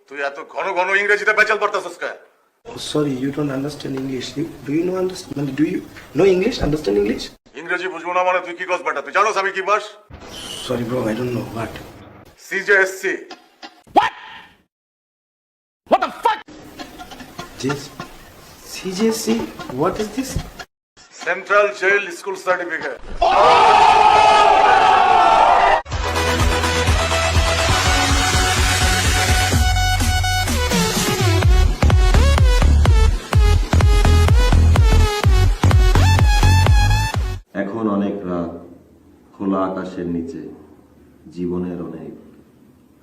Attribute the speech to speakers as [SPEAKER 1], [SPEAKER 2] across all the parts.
[SPEAKER 1] তুই এত ঘন ঘন ইংরেজিতে পেঁচাল পারতাছস কে?
[SPEAKER 2] Oh, sorry, you don't understand English. Do you know understand? Do you know English? Understand English?
[SPEAKER 1] ইংরেজি বুঝবো না মানে তুই কি কস বেটা? তুই জানোস আমি কি বাস?
[SPEAKER 2] Sorry, bro. I don't know what.
[SPEAKER 1] CJSC.
[SPEAKER 2] This CJC. What is this?
[SPEAKER 1] Central jail school certificate.
[SPEAKER 3] এখন অনেক রাত, খোলা আকাশের নিচে জীবনের অনেক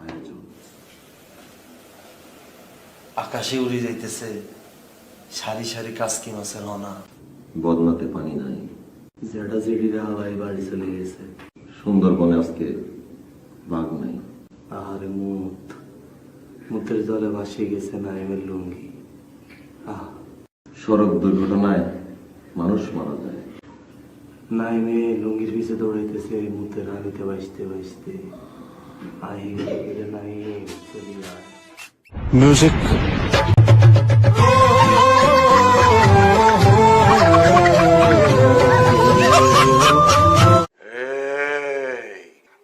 [SPEAKER 3] আয়োজন।
[SPEAKER 4] আকাশে উড়ে যাইতেছে সারি সারি কাসকি মাছের হনা।
[SPEAKER 3] বদনাতে পানি নাই,
[SPEAKER 4] জেডা জেডিরা হাওয়ায় বাড়ি চলে গেছে।
[SPEAKER 3] সুন্দরবনে আজকে বাঘ নাই।
[SPEAKER 4] আহারে মুতের জলে ভাসিয়ে গেছে নাইমের লুঙ্গি।
[SPEAKER 3] সড়ক দুর্ঘটনায় মানুষ মারা যায়।
[SPEAKER 4] নাইমে লুঙ্গির পিছে দৌড়াইতেছে মুতের রানিতে বাঁচতে বাঁচতে। আই নাই চলি আয়
[SPEAKER 2] Music.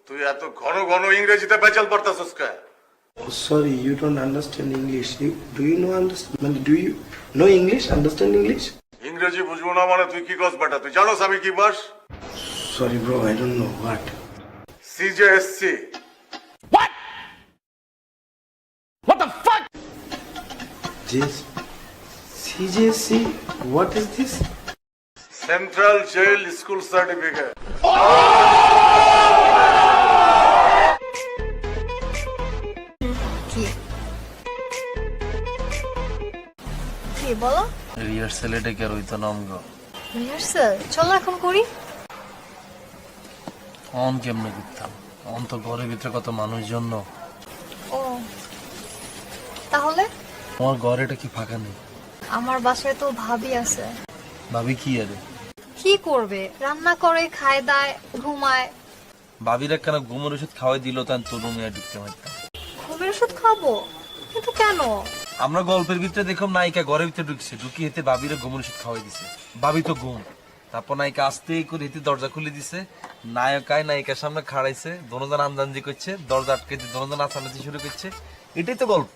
[SPEAKER 1] তুই এত ঘন ঘন ইংরেজিতে পেঁচাল পারতাছস কে?
[SPEAKER 2] Oh, sorry, you don't understand English. Do you know understand? Do you know English? Understand English?
[SPEAKER 1] ইংরেজি বুঝবো না মানে তুই কি কস বেটা? তুই জানোস আমি কি বাস?
[SPEAKER 2] Sorry, bro. I don't know what.
[SPEAKER 1] CJSC.
[SPEAKER 2] This CJC. What is this?
[SPEAKER 1] Central jail school certificate.
[SPEAKER 5] কি বলো?
[SPEAKER 4] রিহার্সালে ডেকে রইতো নামগ
[SPEAKER 5] রিহার্সাল চলো এখন করি।
[SPEAKER 4] অন কেমনে করতাম? অন তো ঘরের ভিতরে কত মানুষজন।
[SPEAKER 5] ও তাহলে
[SPEAKER 4] তোমার ঘর এটা কি ফাঁকা নেই?
[SPEAKER 5] আমার বাসায় তো ভাবি আছে।
[SPEAKER 4] ভাবি কি আরে?
[SPEAKER 5] কি করবে? রান্না করে, খায় দায়, ঘুমায়।
[SPEAKER 4] ভাবির একখানা ঘুমের ওষুধ খাওয়াই দিল তাই তোর রুমে ঢুকতে পারতাম।
[SPEAKER 5] ঘুমের ওষুধ খাবো? কিন্তু কেন?
[SPEAKER 4] আমরা গল্পের ভিতরে দেখলাম নায়িকা ঘরের ভিতরে ঢুকছে, ঢুকি হেতে ভাবিরে ঘুমের ওষুধ খাওয়াই দিছে। ভাবি তো ঘুম। তারপর নায়িকা আস্তে করে হেতে দরজা খুলে দিছে। নায়িকার সামনে খাড়াইছে, দোনোজন আমদানজি করছে, দরজা আটকে দিয়ে দোনোজন নাচানাচি শুরু করছে। এটাই তো গল্প।